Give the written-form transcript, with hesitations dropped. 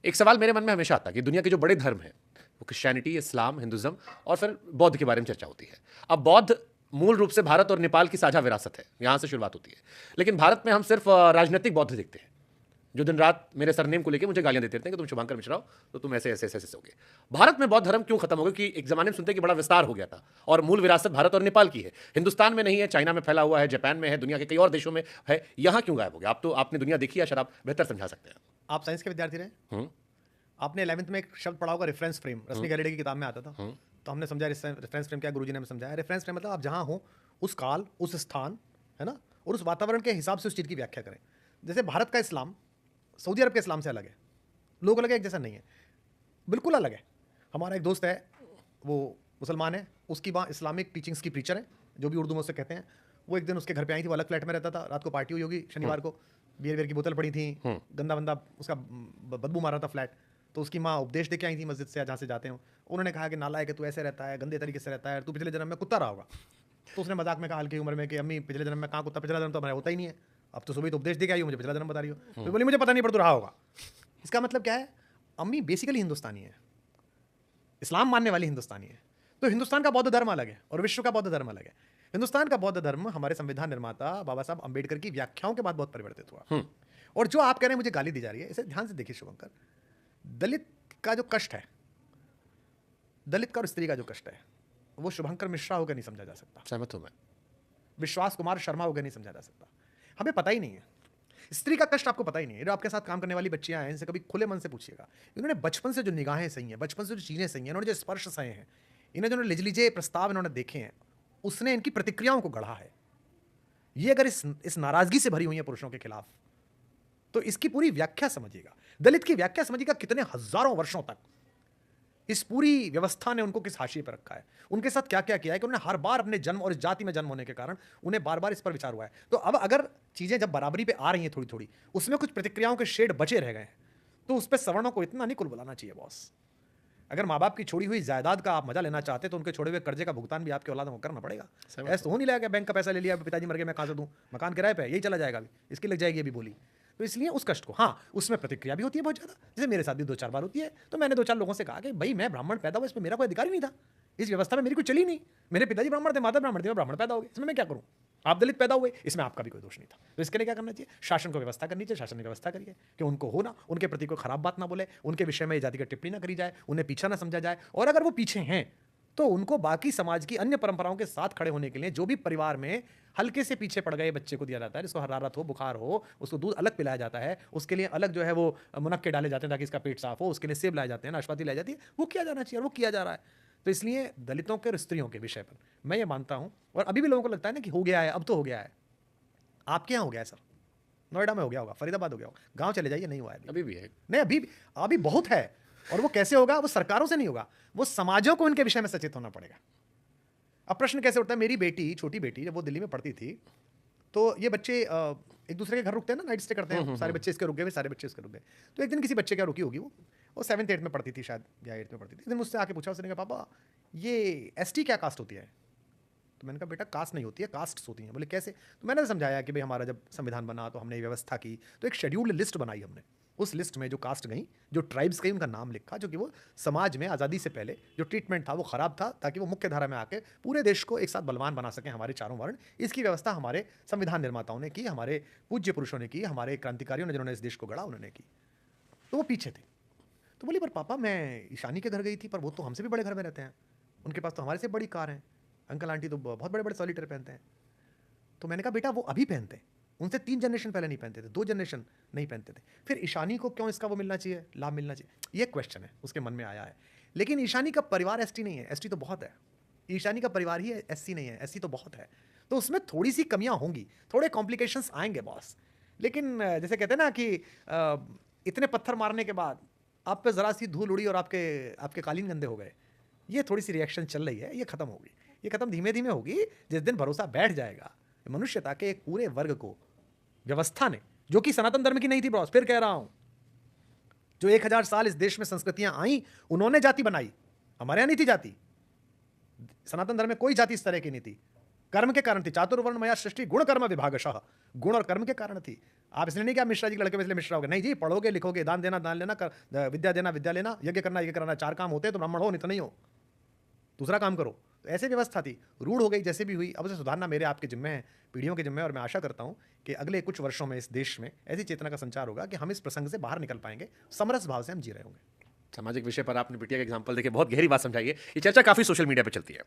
एक सवाल मेरे मन में हमेशा आता है कि दुनिया के जो बड़े धर्म हैं वो क्रिश्चियनिटी, इस्लाम, हिंदुज्म और फिर बौद्ध के बारे में चर्चा होती है। अब बौद्ध मूल रूप से भारत और नेपाल की साझा विरासत है, यहाँ से शुरुआत होती है। लेकिन भारत में हम सिर्फ राजनीतिक बौद्ध देखते हैं, जो दिन रात मेरे सरनेम को लेकर मुझे गालियां देते रहते हैं कि तुम शुभंकर मिश्रा हो, तो तुम ऐसे ऐसे ऐसे ऐसे होगे। भारत में बौद्ध धर्म क्यों खत्म हो गया? कि एक जमाने में सुनते हैं कि बड़ा विस्तार हो गया था और मूल विरासत भारत और नेपाल की है, हिंदुस्तान में नहीं है, चाइना में फैला हुआ है, जापान में है, दुनिया के कई और देशों में है, यहाँ क्यों गायब हो गया? आप तो आपने दुनिया देखी है, शायद आप बेहतर समझा सकते हैं। आप साइंस के विद्यार्थी रहे, हम्म, आपने 11th में एक शब्द पढ़ा होगा, रेफरेंस फ्रेम। रश्मि गैलेडी की किताब में आता था। तो हमने समझा रेफरेंस फ्रेम क्या, गुरुजी ने हमें समझाया। रेफरेंस फ्रेम मतलब आप जहाँ हो, उस काल, उस स्थान, है ना, और उस वातावरण के हिसाब से उस चीज़ की व्याख्या करें। जैसे भारत का इस्लाम सऊदी अरब के इस्लाम से अलग है, लोग अलग है, एक जैसा नहीं है, बिल्कुल अलग है। हमारा एक दोस्त है, वो मुसलमान है, उसकी वहाँ इस्लामिक टीचिंग्स की प्रीचर है, जो भी उर्दू में उससे कहते हैं। वो एक दिन उसके घर पे आई थी, वो अलग फ्लैट में रहता था, रात को पार्टी हुई होगी शनिवार को, बियर की बोतल पड़ी थी, गंदा बंदा उसका बदबू मार रहा था फ्लैट। तो उसकी माँ उपदेश दे के आई थी मस्जिद से, जहाँ से जाते हो। उन्होंने कहा कि नालायक है तू, ऐसे रहता है, गंदे तरीके से रहता है, तू पिछले जन्म में कुत्ता रहा होगा। तो उसने मजाक में कहा हल्की उम्र में कि अम्मी पिछले जन्म में कहाँ कुत्ता, पिछला जन्म तो हमारा होता ही नहीं है, अब तो सुबह तो उपदेश दे के आई हो, मुझे पिछला जन्म बता रही हो। तो बोली मुझे पता नहीं, पर तो रहा होगा। इसका मतलब क्या है, अम्मी बेसिकली हिंदुस्तानी है, इस्लाम मानने वाली हिंदुस्तानी है। तो हिंदुस्तान का बौद्ध धर्म अलग है और विश्व का बौद्ध धर्म अलग है। हिंदुस्तान का बौद्ध धर्म हमारे संविधान निर्माता बाबा साहब अंबेडकर की व्याख्याओं के बाद बहुत परिवर्तित हुआ। और जो आप कह रहे हैं मुझे गाली दी जा रही है, इसे ध्यान से देखिए शुभंकर, दलित का जो कष्ट है, दलित का और स्त्री का जो कष्ट है, वो शुभंकर मिश्रा होकर नहीं समझा जा सकता, सहमत हूं मैं। विश्वास कुमार शर्मा होकर नहीं समझा जा सकता। हमें पता ही नहीं है स्त्री का कष्ट, आपको पता ही नहीं है। जो आपके साथ काम करने वाली बच्चियां हैं, इनसे कभी खुले मन से पूछिएगा, इन्होंने बचपन से जो निगाहें सही हैं, बचपन से जो चीज़ें सही हैं, इन्होंने जो स्पर्श सहे हैं, इन्हें जो लिजलीजे प्रस्ताव इन्होंने देखे हैं, उसने इनकी प्रतिक्रियाओं को गढ़ा है। ये अगर इस नाराजगी से भरी हुई है पुरुषों के खिलाफ, तो इसकी पूरी व्याख्या समझिएगा, दलित की व्याख्या समझिएगा, कितने हजारों वर्षों तक इस पूरी व्यवस्था ने उनको किस हाशिए पर रखा है, उनके साथ क्या क्या किया है कि उन्होंने हर बार अपने जन्म और इस जाति में जन्म होने के कारण उन्हें बार बार इस पर विचार हुआ है। तो अब अगर चीजें जब बराबरी पे आ रही हैं थोड़ी थोड़ी, उसमें कुछ प्रतिक्रियाओं के शेड बचे रह गए हैं, तो उस पर सवर्णों को इतना नहीं कुल बुलाना चाहिए बॉस। अगर माँ बाप की छोड़ी हुई जायदाद का आप मजा लेना चाहते तो उनके छोड़े हुए कर्जे का भुगतान भी आपके औलाद को करना पड़ेगा। ऐसा तो हो नहीं लगा, बैंक का पैसा ले लिया, पिताजी मर गए, मैं कहाँ से दूँ, मकान किराए पे, यही चला जाएगा, अभी इसकी लग जाएगी अभी बोली। तो इसलिए उस कष्ट को, हाँ उसमें प्रतिक्रिया भी होती है बहुत ज़्यादा, जैसे मेरे साथ भी 2-4 बार होती है। तो मैंने 2-4 लोगों से कहा कि भाई मैं ब्राह्मण पैदा हुआ, इसमें मेरा कोई अधिकार ही नहीं था, इस व्यवस्था में मेरी कोई चली नहीं, मेरे पिताजी ब्राह्मण थे, माता ब्राह्मण थे, मैं ब्राह्मण पैदा हो गए, इसमें मैं क्या करूँ? आप दलित पैदा हुए, इसमें आपका भी कोई दोष नहीं था। तो इसके लिए क्या करना चाहिए? शासन को व्यवस्था करनी चाहिए, शासन ने व्यवस्था करिए कि उनको हो ना, उनके प्रति कोई खराब बात ना बोले, उनके विषय में जाति की टिप्पणी ना करी जाए, उन्हें पीछा ना समझा जाए, और अगर वो पीछे हैं तो उनको बाकी समाज की अन्य परंपराओं के साथ खड़े होने के लिए जो भी परिवार में हल्के से पीछे पड़ गए बच्चे को दिया जाता है, जिसको हरारत हो, बुखार हो, उसको दूध अलग पिलाया जाता है, उसके लिए अलग जो है वो मुनक्के डाले जाते हैं ताकि इसका पेट साफ हो, उसके लिए सेब लाए जाते हैं, नाशपाती लाई जाती है, वो किया जाना चाहिए और वो किया जा रहा है। तो इसलिए दलितों के और स्त्रियों के विषय पर मैं ये मानता हूँ, और अभी भी लोगों को लगता है ना कि हो गया है, अब तो हो गया है। आपके यहाँ हो गया है सर, नोएडा में हो गया होगा, फरीदाबाद हो गया होगा, गाँव चले जाइए, नहीं हुआ है अभी भी है, नहीं, अभी बहुत है। और वो कैसे होगा? वो सरकारों से नहीं होगा, वो समाजों को इनके विषय में सचेत होना पड़ेगा। अब प्रश्न कैसे उठता है, मेरी बेटी, छोटी बेटी, जब वो दिल्ली में पढ़ती थी, तो ये बच्चे एक दूसरे के घर रुकते हैं ना, नाइट स्टे करते हैं, सारे बच्चे इसके रुक गए, सारे बच्चे इसके रुक गए। तो एक दिन किसी बच्चे क्या रुकी होगी, वो 7th-8th में पढ़ती थी शायद, या 8th में पढ़ती थी। एक दिन मुझसे आके पूछा, उसने कहा पापा ये एसटी क्या कास्ट होती है? तो मैंने कहा बेटा कास्ट नहीं होती है, कास्ट्स होती हैं। बोले कैसे? तो मैंने समझाया कि भाई हमारा जब संविधान बना तो हमने ये व्यवस्था की, तो एक शेड्यूल्ड लिस्ट बनाई हमने, उस लिस्ट में जो कास्ट गई, जो ट्राइब्स गई, उनका नाम लिखा, जो कि वो समाज में आज़ादी से पहले जो ट्रीटमेंट था वो ख़राब था, ताकि वो मुख्य धारा में आके पूरे देश को एक साथ बलवान बना सकें हमारे चारों वर्ण। इसकी व्यवस्था हमारे संविधान निर्माताओं ने की, हमारे पूज्य पुरुषों ने की, हमारे क्रांतिकारियों ने जिन्होंने इस देश को गढ़ा उन्होंने की। तो वो पीछे थे। तो बोली पर पापा मैं ईशानी के घर गई थी, पर वो तो हमसे भी बड़े घर में रहते हैं, उनके पास तो हमारे से बड़ी कार है, अंकल आंटी तो बहुत बड़े बड़े सॉलिटर पहनते हैं। तो मैंने कहा बेटा वो अभी पहनते हैं, उनसे 3 जनरेशन पहले नहीं पहनते थे, 2 जनरेशन नहीं पहनते थे, फिर ईशानी को क्यों इसका वो मिलना चाहिए, लाभ मिलना चाहिए? ये क्वेश्चन है उसके मन में आया है। लेकिन ईशानी का परिवार एसटी नहीं है, एसटी तो बहुत है, ईशानी का परिवार ही एससी नहीं है, एससी तो बहुत है। तो उसमें थोड़ी सी कमियां होंगी, थोड़े कॉम्प्लिकेशंस आएंगे बॉस। लेकिन जैसे कहते हैं ना कि इतने पत्थर मारने के बाद आप पे ज़रा सी धूल उड़ी और आपके कालीन गंदे हो गए, ये थोड़ी सी रिएक्शन चल रही है, ये खत्म होगी, ये खत्म धीमे धीमे होगी। जिस दिन भरोसा बैठ जाएगा मनुष्यता के एक पूरे वर्ग को व्यवस्था ने, जो कि सनातन धर्म की नहीं थी बॉस, फिर कह रहा हूं, जो 1000 साल इस देश में संस्कृतियां आई, उन्होंने जाति बनाई, हमारे यहां नहीं थी जाति। सनातन धर्म में कोई जाति इस तरह की नहीं थी, कर्म के कारण थी। चातुर्वर्ण मया सृष्टि गुण कर्म विभागशः, गुण और कर्म के कारण थी। आप इसलिए नहीं कि आप मिश्रा जी के लड़के में इसलिए मिश्रा हो गए, नहीं जी, पढ़ोगे लिखोगे, दान देना दान लेना, विद्या देना विद्या लेना, यज्ञ करना यज्ञ कराना, 4 काम होते हैं तो ब्राह्मण हो, नहीं तो नहीं हो, दूसरा काम करो। तो ऐसे व्यवस्था थी, रूढ़ हो गई जैसे भी हुई, अब उसे सुधारना मेरे आपके जिम्मे है, पीढ़ियों के जिम्मे है। और मैं आशा करता हूं कि अगले कुछ वर्षों में इस देश में ऐसी चेतना का संचार होगा कि हम इस प्रसंग से बाहर निकल पाएंगे, समरस भाव से हम जी रहे होंगे। सामाजिक विषय पर आपने बिटिया का एग्जाम्पल देके बहुत गहरी बात समझाई है। ये चर्चा काफी सोशल मीडिया पे चलती है।